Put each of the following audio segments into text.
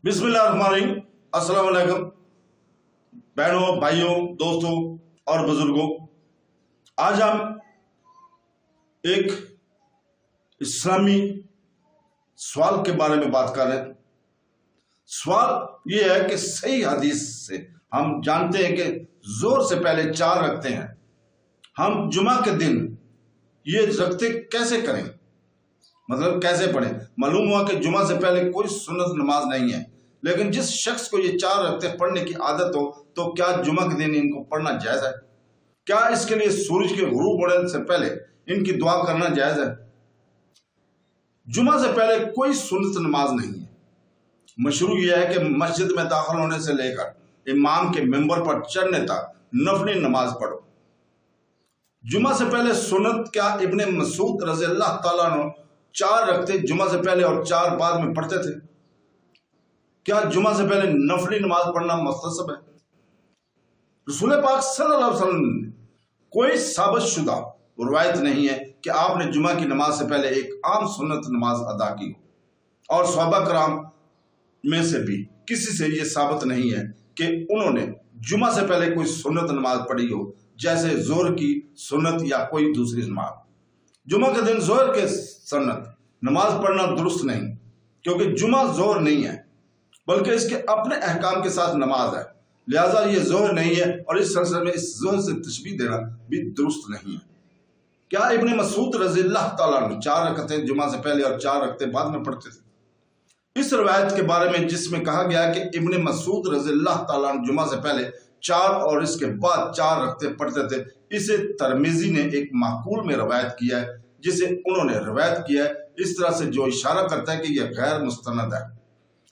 बिस्मिल्लाहिर्रहमानिर्रहीम। अस्सलाम वालेकुम बहनों, भाइयों, दोस्तों और बुजुर्गों। आज हम एक इस्लामी सवाल के बारे में बात कर रहे हैं। सवाल ये है कि सही हदीस से हम जानते हैं कि जोर से पहले 4 रखते हैं। हम जुमा के दिन ये रखते कैसे करें, मतलब कैसे पढ़ें। मालूम हुआ कि जुमा से पहले कोई सुन्नत नमाज नहीं है, लेकिन जिस शख्स को ये 4 रखते पढ़ने की आदत हो तो क्या जुमा के दिन इनको पढ़ना जायज है? क्या इसके लिए सूरज के गुरूब होने से पहले इनकी दुआ करना जायज है? जुमा से पहले कोई सुन्नत नमाज नहीं है। मशरू यह है कि मस्जिद में दाखिल होने से लेकर इमाम के मिंबर पर चढ़ने तक नफली नमाज पढ़ो। जुमा से पहले सुन्नत क्या इब्ने मसूद रज़ी अल्लाह ताला अन्हु 4 रखते जुमा से पहले और 4 बाद में पढ़ते थे? क्या जुमा से पहले नफली नमाज पढ़ना मुस्तहब है? रसूल पाक सल्लल्लाहु अलैहि वसल्लम ने कोई साबित शुदा रवायत नहीं है कि आपने जुमा की नमाज से पहले एक आम सुन्नत नमाज अदा की हो, और सहाबा कराम में से भी किसी से ये साबित नहीं है कि उन्होंने जुमा से पहले कोई सुन्नत नमाज पढ़ी हो, जैसे जोहर की सुन्नत या कोई दूसरी नमाज। जुमा के दिन जोहर के सुन्नत नमाज पढ़ना दुरुस्त नहीं, क्योंकि जुमा जोहर नहीं है बल्कि इसके अपने अहकाम के साथ नमाज है। लिहाजा ये जोहर नहीं है और इस सिलसिले में इस जोहर से तशबीह देना भी दुरुस्त नहीं है। क्या इब्ने मसूद रज़ी अल्लाह ताला अन्हु 4 रकअतें जुमा से पहले और 4 रकअतें बाद में पढ़ते थे? इस रवायत के बारे में जिसमें कहा गया कि इब्ने मसूद रज़ी अल्लाह ताला अन्हु जुमा से पहले 4 और इसके बाद 4 रकअतें पढ़ते थे, इसे तिरमिज़ी ने एक माकूल में रवायत किया है, जिसे उन्होंने रवायत किया है इस तरह से जो इशारा करता है कि यह गैर मुस्तनद है।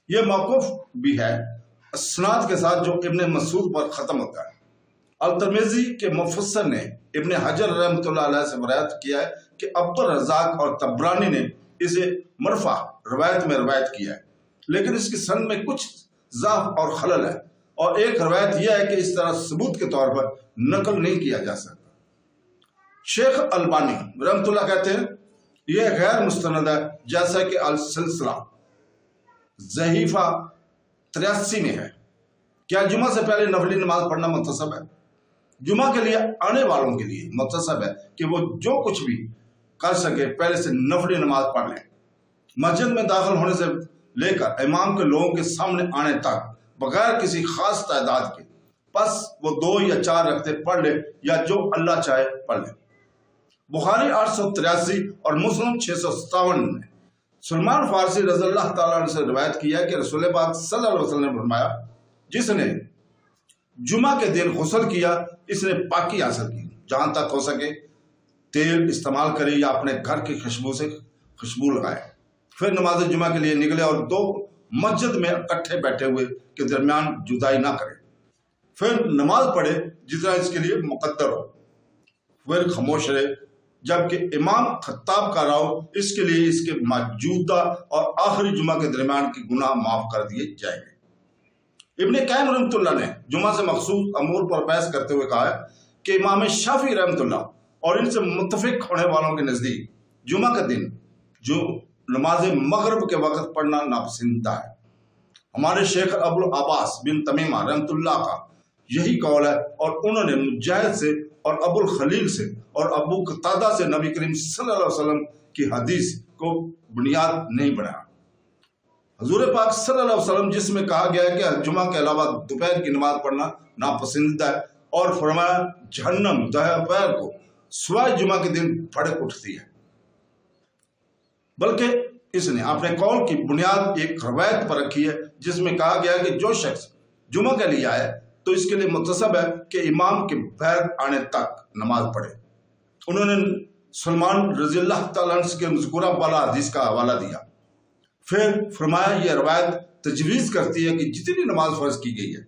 यह मौकूफ भी है असनाद के साथ जो इब्ने मसूद पर ख़त्म होता है। अल-तिरमिज़ी के मुफस्सिर ने इब्ने हजर रहमतुल्लाह अलैह से रवायत किया है कि अब्दुर रज़्ज़ाक़ और तबरानी ने इसे मरफ़ा रवायत में रवायत किया है, लेकिन इसकी सनद में कुछ ज़ाफ़ और खलल है, और एक रवायत यह है कि इस तरह सबूत के तौर पर नकल नहीं किया जा सकता। शेख अलबानी रहमतुल्लाह कहते हैं यह गैर मुस्तनद है, जैसा कि अल सिलसिला ज़हीफ़ा 83 में है। क्या जुमा से पहले नफली नमाज पढ़ना मुतसब है? जुमा के लिए आने वालों के लिए मुतसब है कि वो जो कुछ भी कर सके पहले से नफली नमाज पढ़ लें। मस्जिद में दाखिल होने से लेकर इमाम के लोगों के सामने आने तक बगैर किसी खास तादाद के बस वो 2 या 4 रकअतें पढ़ ले, या जो अल्लाह चाहे पढ़ ले। बुखारी 883 और मुस्लिम 657 में सलमान फारसी रज़ी अल्लाह ताला अन्हु से रवायत किया कि रसूल पाक सल्लल्लाहु अलैहि वसल्लम ने फरमाया, जिसने जुमा के दिन गुस्ल किया इसने पाकी हासिल की। जहां तक हो सके तेल इस्तेमाल करे या अपने घर की खुशबू से खुशबू लगाए, फिर नमाज जुमा के लिए निकले और 2 मस्जिद में इकट्ठे बैठे हुए के दरमियान जुदाई ना करे, फिर नमाज पढ़े जितना इसके लिए मुकद्दर हो, फिर खामोश रहे जबकि इमाम खत्ताब का राव इसके लिए इसके मौजूदा और आखिरी जुमा के दरमियान के गुनाह माफ कर दिए जाएंगे। इब्ने कायम रहमतुल्लाह ने जुमा से मखसूस अमूर पर बहस करते हुए कहा है कि इमाम शाफी रहमतुल्लाह और इनसे मुत्तफिक होने वालों के नजदीक जुमा का दिन जो नमाज मगरिब के वक्त पढ़ना नापसंदीदा है। हमारे शेख अबुल अब्बास बिन तमीमा रहमतुल्लाह का यही कौल है, और उन्होंने मुजाहिद से और अबुल खलील से और अबू कतादा से नबी करीम सल्लल्लाहु अलैहि वसल्लम की हदीस को बुनियाद नहीं बनाया। हुजूर पाक सल्लल्लाहु अलैहि वसल्लम जिसमें कहा गया है कि जुमा के अलावा दोपहर की नमाज पढ़ना नापसंदीदा है, और फरमाया जहन्नम दोपहर को सिवाय जुमा के दिन भड़क उठती है। बल्कि इसने अपने कौल की बुनियाद एक रवायत पर रखी है जिसमें कहा गया है कि जो शख्स जुमा के लिए आए तो इसके लिए मुतसब है कि इमाम के बैर आने तक नमाज पढ़े। उन्होंने सलमान रज़ी अल्लाह ताला अन्हु के मज़कूरा वाला हदीस का हवाला दिया, फिर फरमाया यह रवायत तजवीज़ करती है कि जितनी नमाज फर्ज की गई है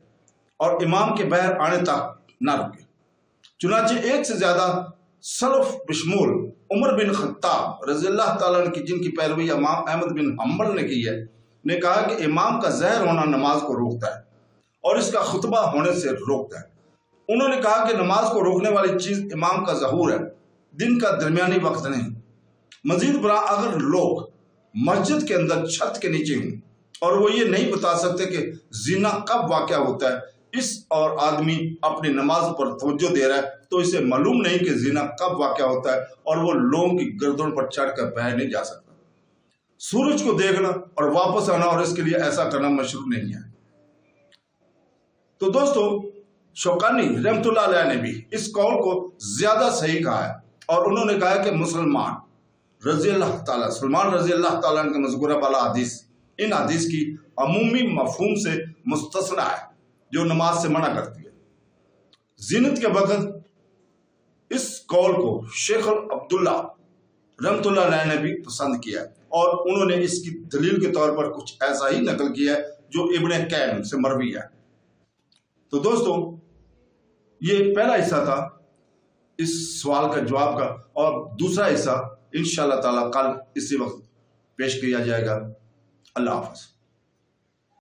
और इमाम के बैर आने तक ना रुके। चुनाचे एक से ज्यादा सलफ बिशमूल उमर बिन खत्ताब रज़ी अल्लाह ताला अन्हु की जिनकी पैरवी इमाम अहमद बिन हम्बल ने की है, ने कहा कि इमाम का ज़हर होना नमाज को रोकता है और इसका खुतबा होने से रोकता है। उन्होंने कहा कि नमाज को रोकने वाली चीज इमाम का ज़हूर है, दिन का दरमियानी वक्त नहीं। मजीद बरा अगर लोग मस्जिद के अंदर छत के नीचे हों اور وہ یہ نہیں بتا سکتے کہ زنا کب واقع ہوتا ہے، اور آدمی اپنی نماز پر توجہ دے رہا ہے تو اسے معلوم نہیں کہ زنا کب واقع ہوتا ہے، اور وہ لوگوں کی گردن پر چڑھ کر بہہ نہیں جا سکتا۔ سورج کو دیکھنا اور واپس آنا اور اس کے لیے ایسا کرنا مشروع نہیں ہے۔ تو دوستو، شوکانی رحمت اللہ علیہ نے بھی اس قول کو زیادہ صحیح کہا ہے، اور انہوں نے کہا کہ سلمان رضی اللہ تعالیٰ کے مذکورہ بالا حدیث ان حدیث کی عمومی مفہوم سے مستثنی ہے جو نماز سے منع کرتی ہے۔ زینت کے وقت اس قول کو شیخ عبداللہ رحمت اللہ علیہ نے بھی پسند کیا ہے، اور انہوں نے اس کی دلیل کے طور پر کچھ ایسا ہی نقل کیا ہے جو ابن قیم سے مروی ہے۔ تو دوستو، یہ پہلا حصہ تھا اس سوال کا جواب کا، اور دوسرا حصہ انشاءاللہ تعالی کل اسی وقت پیش کیا جائے گا۔ اللہ حافظ۔